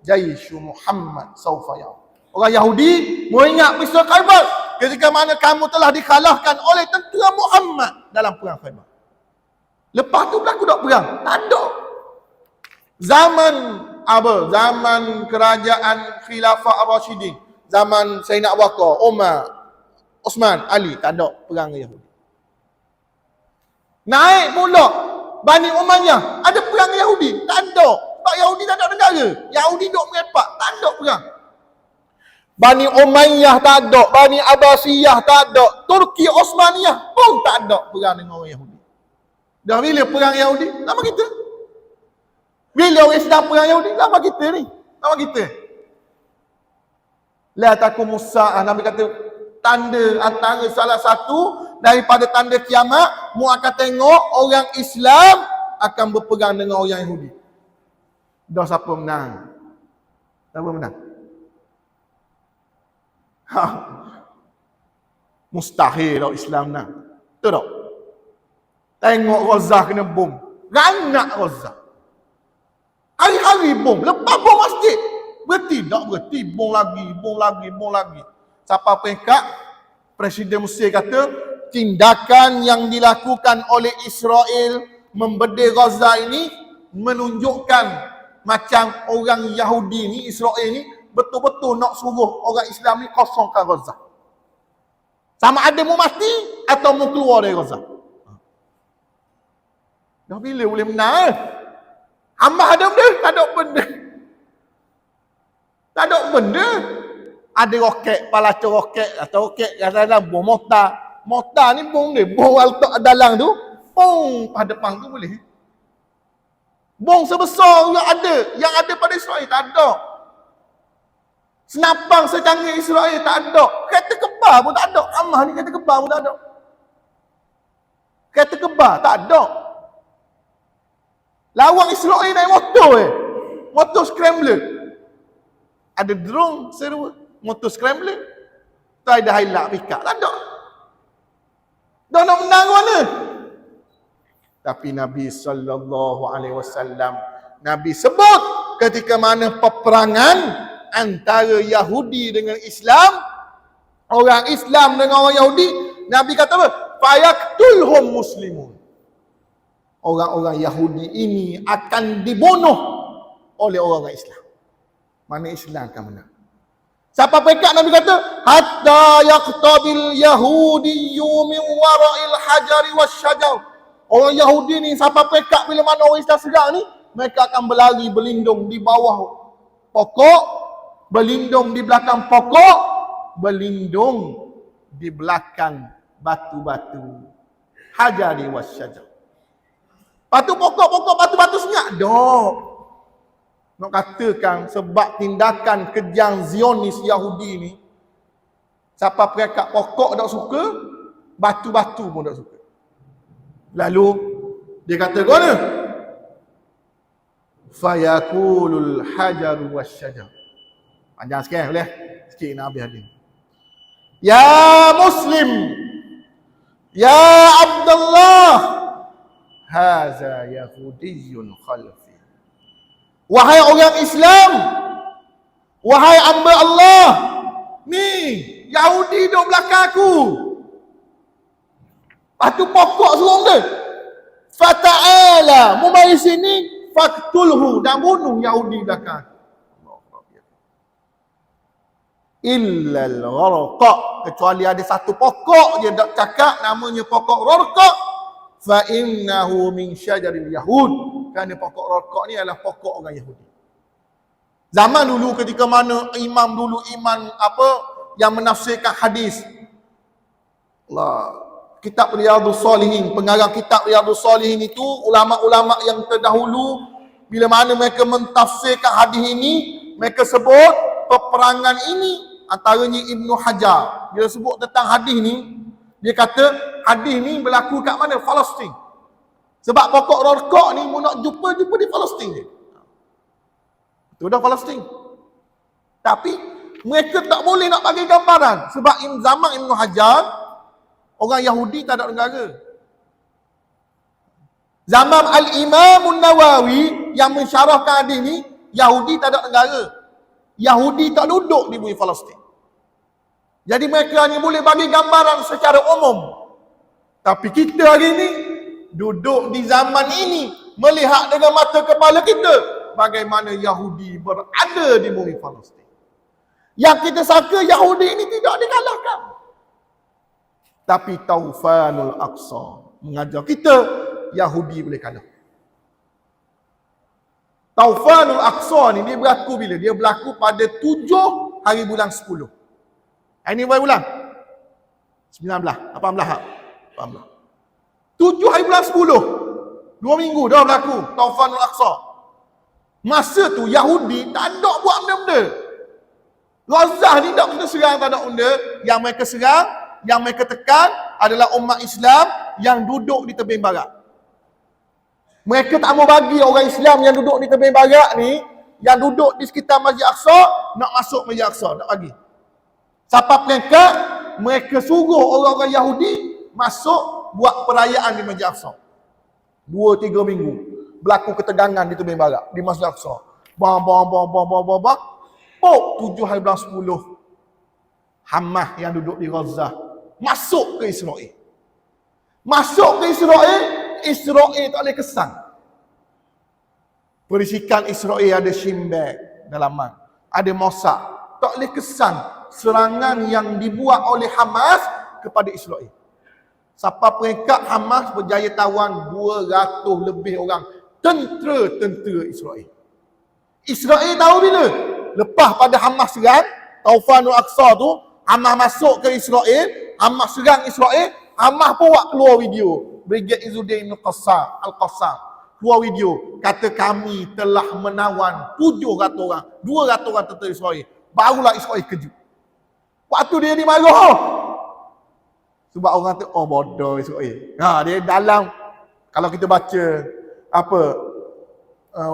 Jaishu Muhammad sawfa ya'ud. Orang Yahudi mengingat peristiwa Khaybar. Ketika mana kamu telah dikalahkan oleh tentera Muhammad dalam perang Khaybar. Lepas tu berlaku tak perang? Tak ada. Zaman kerajaan Khilafah Ar-Rasyidin. Zaman Sayyidina Abu Bakar, Umar, Osman, Ali, tak ada perang Yahudi. Naik pula Bani Umayyah, ada perang Yahudi? Tak ada. Sebab Yahudi tak ada negara. Yahudi duk merepak, tak ada perang. Bani Umayyah tak ada, Bani Abbasiyah tak ada, Turki Osmaniyah pun tak ada perang dengan orang Yahudi. Dah bila perang Yahudi? Nama kita. Bila orang Islam perang Yahudi? Nama kita ni. Nama kita. La takumus sa'ah. Nabi kata, tanda antara salah satu daripada tanda kiamat, mu akan tengok orang Islam akan berperang dengan orang Yahudi. Dah siapa menang? Siapa menang? Mustahil lah Islam menang. Betul tak? Tengok Gaza kena bom. Ranak Gaza. Hari-hari bom. Lepas bom masjid. Berhenti. Tak berhenti. Bom lagi. Sampai peringkat Presiden Mesir kata, tindakan yang dilakukan oleh Israel membedil Gaza ini menunjukkan macam orang Yahudi ni, Israel ni betul-betul nak suruh orang Islam ni kosongkan Gaza. Sama ada mu mati atau mu keluar dari Gaza. Dah bila boleh menang? Hamas ada benda? Tak ada benda. Tak ada benda. Ada roket, palacur roket atau roket kadang-kadang bom mortar. Mortar ni bom dia. Bom letak dalam tu, bom pada depan tu boleh. Bom sebesar yang ada pada Israel tak ada. Senapang secanggih Israel tak ada. Kereta kebal pun tak ada. Hamas ni kereta kebal pun tak ada. Kereta kebal tak ada. Lawan Israel naik motor Motor scrambler. Ada drone seru. Motor scrambler. Tak ada highlight pick-up. Tak ada. Dah nak menang mana? Tapi Nabi SAW, Nabi sebut ketika mana peperangan antara Yahudi dengan Islam, orang Islam dengan orang Yahudi, Nabi kata apa? Fayaktulhum muslimun. Orang-orang Yahudi ini akan dibunuh oleh orang Islam. Mana Islam akan menang. Siapa pekat Nabi kata, hatta yaqtabil yahudiyyu min wara'il hajari wasyajar. Orang Yahudi ni siapa pekat bila mana orang Islam serang ni, mereka akan berlari berlindung di bawah pokok, berlindung di belakang pokok, berlindung di belakang batu-batu hajari wasyajar. Batu pokok-pokok, batu-batu senyap. Dok. Nak katakan sebab tindakan kejam Zionis Yahudi ni, siapa peringkat pokok tak suka, batu-batu pun tak suka. Lalu dia kata mana? Fayakulul hajaru wasyajar. Panjang sikit boleh? Sikit nak habis hadis. Ya Muslim, ya Abdullah, haza Yahudiyyun khalfi. Wahai orang Islam, wahai hamba Allah, ni Yahudi duduk belakang aku. Batu pokok serong dia. Fata'ala, mu mari sini, faktulhu, dan bunuh Yahudi belakang. Illal gharqa, kecuali ada satu pokok dia tak cakap namanya pokok gharqa, fa innahu min syajaril yahud. Kerana pokok rokok ni adalah pokok orang Yahudi. Zaman dulu ketika mana imam apa yang menafsirkan hadis. Allah, kitab Riyadhus Shalihin, pengarang kitab Riyadhus Shalihin itu ulama-ulama yang terdahulu, bila mana mereka mentafsirkan hadis ini, mereka sebut peperangan ini antaranya Ibnu Hajar. Dia sebut tentang hadis ni, dia kata hadis ni berlaku kat mana? Palestin. Sebab pokok rokok ni mu nak jumpa di Palestin je. Itu dah Palestin. Tapi mereka tak boleh nak bagi gambaran sebab zaman Ibnu Hajar orang Yahudi tak ada negara. Zaman Al-Imam Nawawi yang mensyarahkan hadis ni, Yahudi tak ada negara. Yahudi tak duduk di bumi Palestin. Jadi mereka hanya boleh bagi gambaran secara umum. Tapi kita hari ini duduk di zaman ini, melihat dengan mata kepala kita bagaimana Yahudi berada di bumi Palestin. Yang kita sangka Yahudi ini tidak dikalahkan. Tapi Taufanul Aqsa mengajar kita Yahudi boleh kalah. Taufanul Aqsa ni dia berlaku bila? Dia berlaku pada 7 hari bulan 10. Ini berapa bulan? 19, 18. 7 hari bulan 10. 2 minggu dah berlaku Taufanul Aqsa. Masa tu Yahudi tak ada buat benda-benda. Gaza ni tak kena serang, tak ada benda. Yang mereka serang, yang mereka tekan adalah umat Islam yang duduk di tebing barat. Mereka tak mau bagi orang Islam yang duduk di tebing barat ni, yang duduk di sekitar Masjid Aqsa, nak masuk Masjid Aqsa, tak bagi. Siapa pelengkap, mereka suruh orang-orang Yahudi masuk buat perayaan di Masjid Aqsa. 2-3 minggu berlaku ketegangan di tebing barat, di Masjid Aqsa. Bang. 7 hari bulan 10. Hamas yang duduk di Gaza masuk ke Israel. Masuk ke Israel, Israel tak boleh kesan. Perisikan Israel ada Shin Bet dalaman, ada Mossad. Tak boleh kesan serangan yang dibuat oleh Hamas kepada Israel. Siapa peringkat Hamas berjaya tawan 200 lebih orang tentera Israel. Israel tahu bila? Lepas pada Hamas serang Taufanul Aqsa tu, Hamas masuk ke Israel, Hamas serang Israel, Hamas pun buat keluar video. Brigade Izzuddin Al-Qassam keluar video, kata kami telah menawan 700 orang, 200 orang tentera Israel. Barulah Israel kejut. Waktu dia dimarah. Sebab orang tu, oh bodoh Israel. Dia dalam, kalau kita baca apa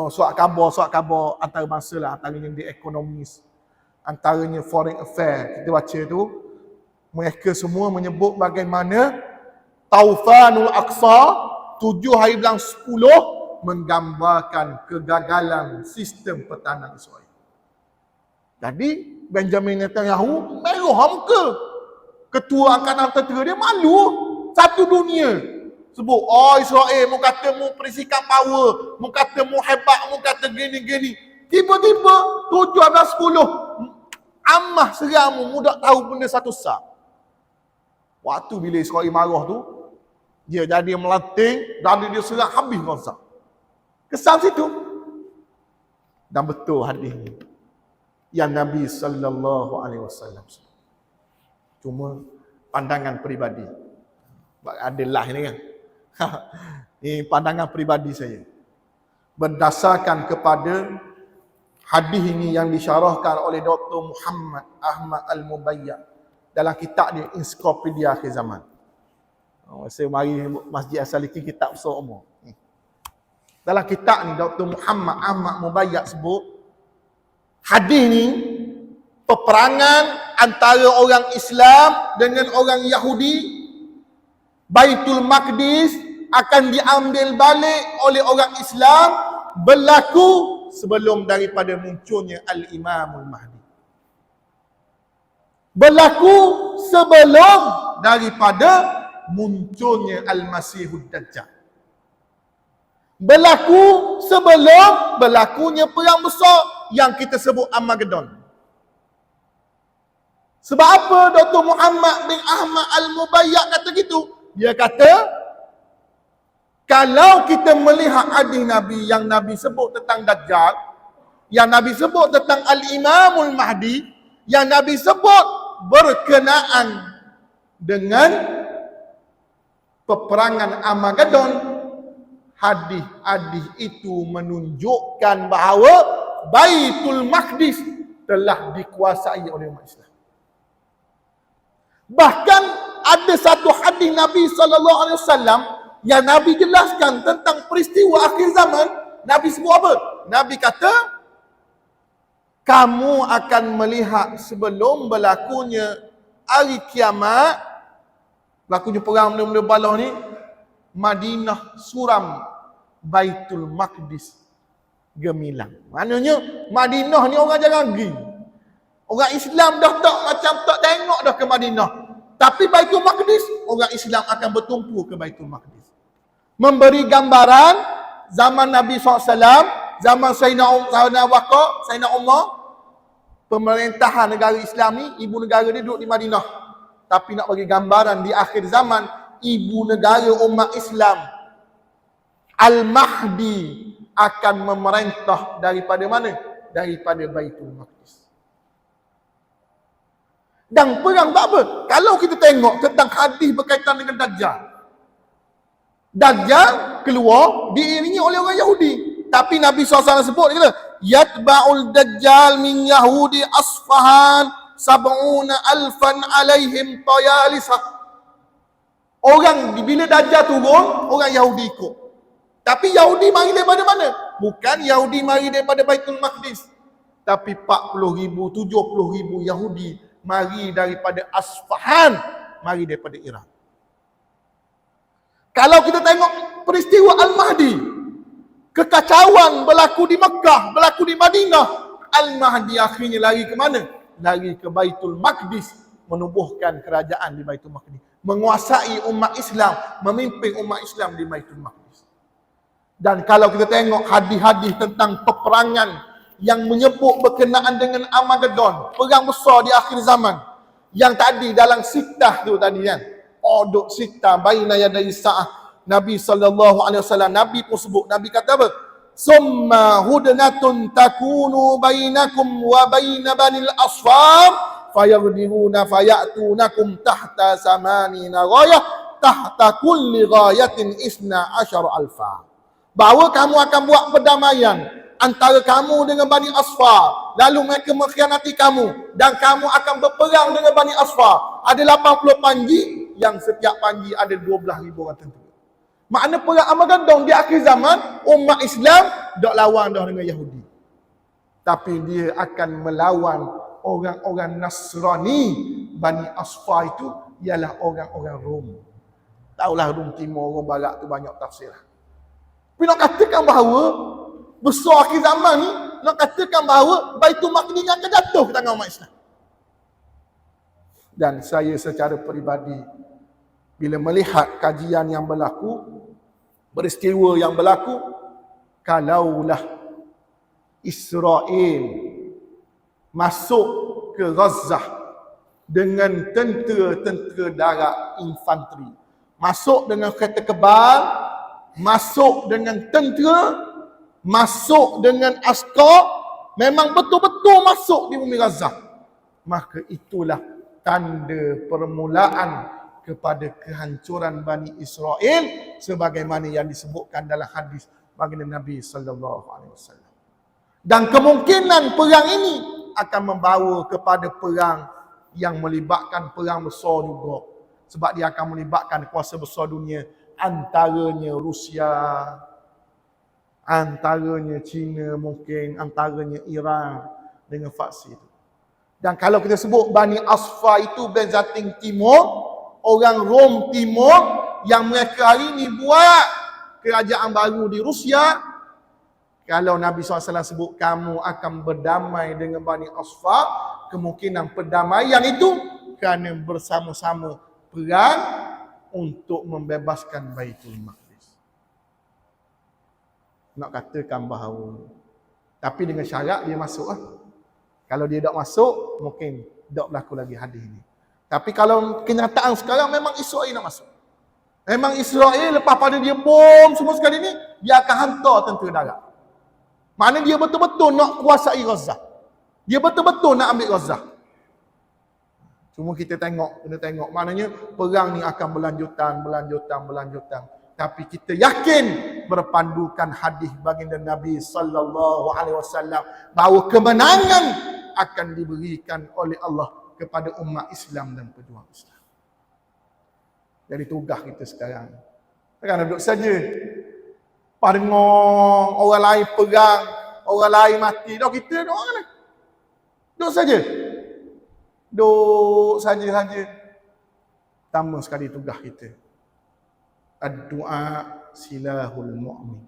surat khabar antarabangsa lah, antaranya di ekonomis, antaranya foreign affair, kita baca tu, mereka semua menyebut bagaimana Taufanul Aqsa 7 hari bulan 10 menggambarkan kegagalan sistem pertahanan Israel. Jadi Benjamin Netanyahu merah muka. Ketua Angkatan Tentera dia malu. Satu dunia sebut, oh Israel, mu kata mu perisikan power, mu kata mu hebat, mu kata gini-gini. Tiba-tiba 7-10 Hamas serang mu tak tahu benda satu sah. Waktu bila Israel marah tu, dia jadi melanting, dan dia serang habis Gaza. Kesan situ. Dan betul hadis ni yang Nabi sallallahu alaihi wasallam. Cuma pandangan peribadi. Adalah ini kan. Ini pandangan peribadi saya. Berdasarkan kepada hadis ini yang disyarahkan oleh Dr. Muhammad Ahmad Al-Mubayyak dalam kitab dia Ensiklopedia Akhir Zaman. Saya mari Masjid As-Salikin kitab besar umur. Dalam kitab ni Dr. Muhammad Ahmad Mubayyak sebut hadis ni peperangan antara orang Islam dengan orang Yahudi. Baitul Maqdis akan diambil balik oleh orang Islam berlaku sebelum daripada munculnya Al-Imamul Mahdi. Berlaku sebelum daripada munculnya Al-Masihud Dajjal. Berlaku sebelum berlakunya perang besar yang kita sebut Armageddon. Sebab apa Dr. Muhammad bin Ahmad Al-Mubayyak kata gitu? Dia kata, kalau kita melihat hadis Nabi yang Nabi sebut tentang Dajjal, yang Nabi sebut tentang Al-Imamul Mahdi, yang Nabi sebut berkenaan dengan peperangan Armageddon, hadis-hadis itu menunjukkan bahawa Baitul Maqdis telah dikuasai oleh umat Islam. Bahkan ada satu hadis Nabi SAW yang Nabi jelaskan tentang peristiwa akhir zaman. Nabi sebut apa? Nabi kata, kamu akan melihat sebelum berlakunya hari kiamat, berlakunya perang benda-benda balah ni, Madinah suram, Baitul Maqdis gemilang. Maknanya Madinah ni orang jarang pergi. Orang Islam dah tak tengok dah ke Madinah. Tapi Baitul Maqdis, orang Islam akan bertumpu ke Baitul Maqdis. Memberi gambaran zaman Nabi SAW, zaman Sayyidina Bakar, Sayyidina Umar, pemerintahan negara Islam ni, ibu negara dia duduk di Madinah. Tapi nak bagi gambaran di akhir zaman, ibu negara umat Islam, Al-Mahdi, akan memerintah daripada mana? Daripada Baitul Maqdis. Dan perang tak apa? Kalau kita tengok tentang hadis berkaitan dengan Dajjal, Dajjal keluar diiringi oleh orang Yahudi. Tapi Nabi SAW sebut, dia kata, Yatba'ul Dajjal min Yahudi Asfahan 70,000 alaihim tayalisah. Orang, bila Dajjal turun, orang Yahudi ikut. Tapi Yahudi mari daripada mana? Bukan Yahudi mari daripada Baitul Maqdis. Tapi 40,000, 70,000 Yahudi mari daripada Asfahan, mari daripada Iraq. Kalau kita tengok peristiwa Al-Mahdi, kekacauan berlaku di Mekah, berlaku di Madinah, Al-Mahdi akhirnya lari ke mana? Lari ke Baitul Maqdis, menubuhkan kerajaan di Baitul Maqdis, menguasai umat Islam, memimpin umat Islam di Baitul Maqdis. Dan kalau kita tengok hadis-hadis tentang peperangan yang menyebut berkenaan dengan Armageddon, perang besar di akhir zaman, yang tadi dalam sittah tu tadi kan, duk sittah baina yaday sa'ah, Nabi SAW, Nabi pun sebut, Nabi kata apa? Summa hudnatun takunu bainakum wa baina banil asfar fayagdiruna fayatunakum tahta samanina ghayah tahta kulli ghayatin isna asyara alfa. Bahawa kamu akan buat perdamaian antara kamu dengan Bani Asfar, lalu mereka mengkhianati kamu, dan kamu akan berperang dengan Bani Asfar. Ada 80 panji, yang setiap panji ada 12,000 orang tentera. Makna perang Armageddon di akhir zaman, umat Islam tak lawan dah dengan Yahudi, tapi dia akan melawan orang-orang Nasrani. Bani Asfar itu ialah orang-orang Rom. Taulah Rom Timur, Rom Barat tu banyak tafsir. Tapi nak katakan bahawa besar akhir zaman ni, nak katakan bahawa Baitul Maqdis akan jatuh ke tangan umat Islam. Dan saya secara peribadi, bila melihat kajian yang berlaku, peristiwa yang berlaku, kalaulah Israel masuk ke Gaza dengan tentera-tentera darat infanteri, masuk dengan kereta kebal, masuk dengan tentera, masuk dengan askar, memang betul-betul masuk di bumi Gaza, maka itulah tanda permulaan kepada kehancuran Bani Israel, sebagaimana yang disebutkan dalam hadis baginda Nabi SAW. Dan kemungkinan perang ini akan membawa kepada perang yang melibatkan perang besar juga, sebab dia akan melibatkan kuasa besar dunia, antaranya Rusia, antaranya China, mungkin antaranya Iran dengan faksi itu. Dan kalau kita sebut Bani Asfar itu Byzantin Timur, orang Rom Timur, yang mereka hari ini buat kerajaan baru di Rusia. Kalau Nabi SAW sebut kamu akan berdamai dengan Bani Asfar, kemungkinan perdamaian itu kerana bersama-sama perang untuk membebaskan Baitul Maqdis. Nak katakan bahawa, tapi dengan syarat dia masuk lah. Kalau dia tak masuk, mungkin tak berlaku lagi hadis ini. Tapi kalau kenyataan sekarang, memang Israel nak masuk. Memang Israel lepas pada dia bom semua sekali ni, dia akan hantar tentera darat. Maknanya dia betul-betul nak kuasai Gaza. Dia betul-betul nak ambil Gaza. Cuma kita kena tengok. Maknanya perang ni akan berlanjutan. Tapi kita yakin berpandukan hadis baginda Nabi sallallahu alaihi wasallam bahawa kemenangan akan diberikan oleh Allah kepada umat Islam dan pejuang Islam. Jadi tugas kita sekarang. Jangan duduk saja. Dengar orang lain perang, orang lain mati. Dah kita doa ni. Duduk saja. Duduk saja. Pertama sekali tugas kita. Ad-du'a silahul mu'min.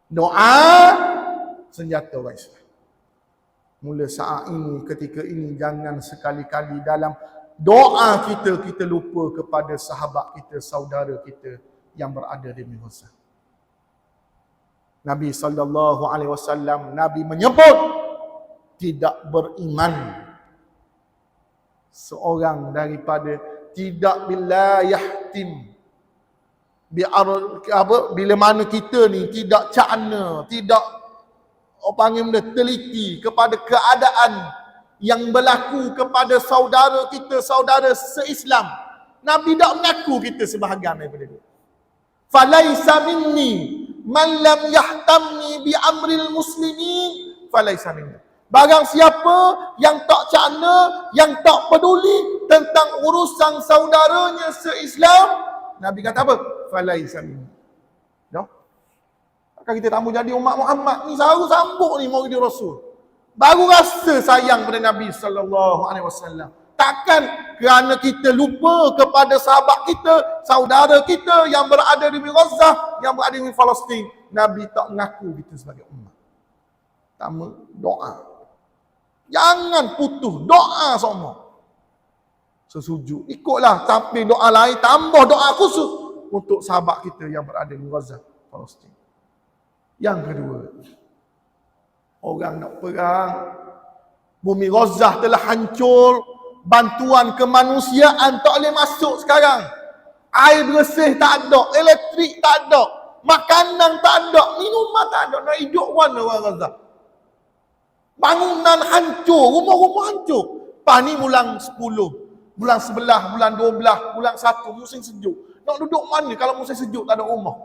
Doa senjata orang Islam. Mula saat ini, ketika ini, jangan sekali-kali dalam doa kita lupa kepada sahabat kita, saudara kita yang berada di Gaza. Nabi sallallahu alaihi wasallam, Nabi menyebut tidak beriman seorang daripada tidak bila yahtim bila mana kita ni tidak cakna, tidak panggil benda teliti kepada keadaan yang berlaku kepada saudara kita, saudara se-Islam. Nabi tak mengaku kita sebahagian daripada dia. Falaisa minni man lam yahtamni bi amril muslimin falaisa minni. Barang siapa yang tak cakna, yang tak peduli tentang urusan saudaranya se-Islam, Nabi kata apa? Falaisa minni. Dah. Maka kita tak mau jadi umat Muhammad ni selalu sambuk ni mau jadi rasul. Baru rasa sayang pada Nabi sallallahu alaihi wasallam. Takkan kerana kita lupa kepada sahabat kita, saudara kita yang berada di Gaza, yang berada di Palestin, Nabi tak mengaku kita sebagai umat. Pertama, doa. Jangan putus doa semua. Sesujud. Ikutlah sampai doa lain, tambah doa khusus untuk sahabat kita yang berada di Gaza, Palestin. Yang kedua, orang nak perang, bumi Gaza telah hancur. Bantuan kemanusiaan tak boleh masuk sekarang. Air bersih tak ada, elektrik tak ada, makanan tak ada, minuman tak ada. Nak hidup mana orang Gaza? Bangunan hancur, rumah-rumah hancur. Lepas ni bulan 10, bulan 11, bulan 12, bulan 1, musim sejuk. Nak duduk mana kalau musim sejuk tak ada rumah?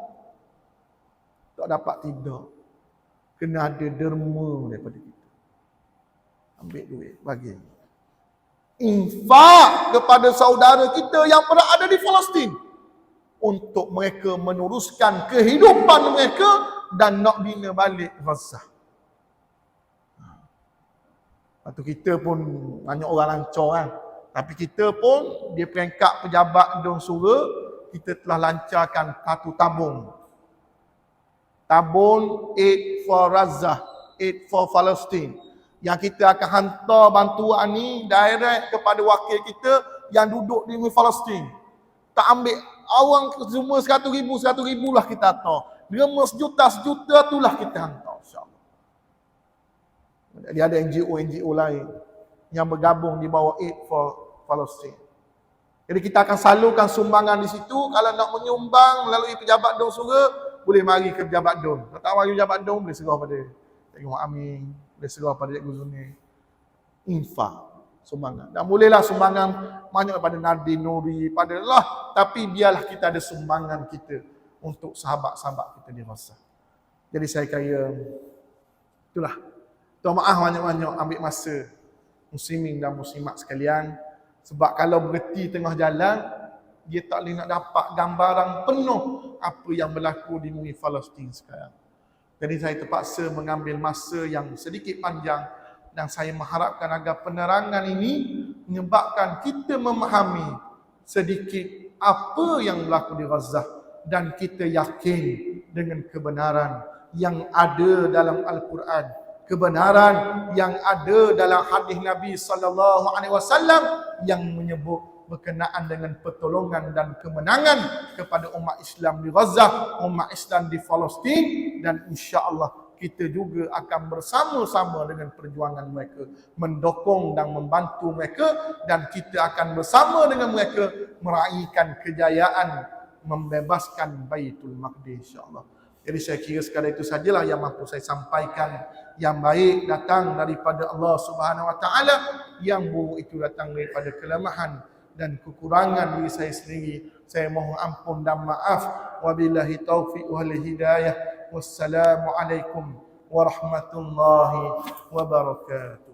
Tak dapat tidur. Kena ada derma daripada kita. Ambil duit, bagi. Infak kepada saudara kita yang berada di Palestin untuk mereka meneruskan kehidupan mereka dan nak bina balik Gaza. Lepas tu kita pun banyak orang lancar kan. Tapi kita pun di peringkat pejabat Dun Sura, kita telah lancarkan satu tabung. Tabung Aid for Gaza, Aid for Palestine. Yang kita akan hantar bantuan ni direct kepada wakil kita yang duduk di Palestin. Tak ambil orang semua 100,000 lah kita hantar. Derma sejuta itulah kita hantar, insya-Allah. Jadi ada NGO lain yang bergabung di bawah Aid for Palestine. Jadi kita akan salurkan sumbangan di situ. Kalau nak menyumbang melalui pejabat Dun Sura, boleh mari ke pejabat Dun. Kalau tak mari pejabat Dun, boleh serah pada Tengok Amin, boleh serah pada Cikgu Zuni. Infak, sumbangan. Dan bolehlah sumbangan banyak pada Nadine Nuri, pada Allah. Tapi biarlah kita ada sumbangan kita untuk sahabat-sahabat kita di Gaza. Jadi saya kira, itulah. Tuan maaf banyak-banyak ambil masa muslimin dan muslimat sekalian. Sebab kalau berhenti tengah jalan, dia tak boleh nak dapat gambaran penuh apa yang berlaku di bumi Palestin sekarang. Jadi saya terpaksa mengambil masa yang sedikit panjang dan saya mengharapkan agar penerangan ini menyebabkan kita memahami sedikit apa yang berlaku di Gaza dan kita yakin dengan kebenaran yang ada dalam Al-Quran, kebenaran yang ada dalam hadis Nabi sallallahu alaihi wasallam yang menyebut berkenaan dengan pertolongan dan kemenangan kepada umat Islam di Gaza, umat Islam di Palestin, dan insya-Allah kita juga akan bersama-sama dengan perjuangan mereka, mendukung dan membantu mereka, dan kita akan bersama dengan mereka meraihkan kejayaan membebaskan Baitul Maqdis insya-Allah. Jadi saya kira sekadar itu sajalah yang mampu saya sampaikan. Yang baik datang daripada Allah Subhanahu Wa Taala, yang buruk itu datang daripada kelemahan dan kekurangan diri saya sendiri. Saya mohon ampun dan maaf. Wabillahi taufiq wal hidayah. Wassalamualaikum warahmatullahi wabarakatuh.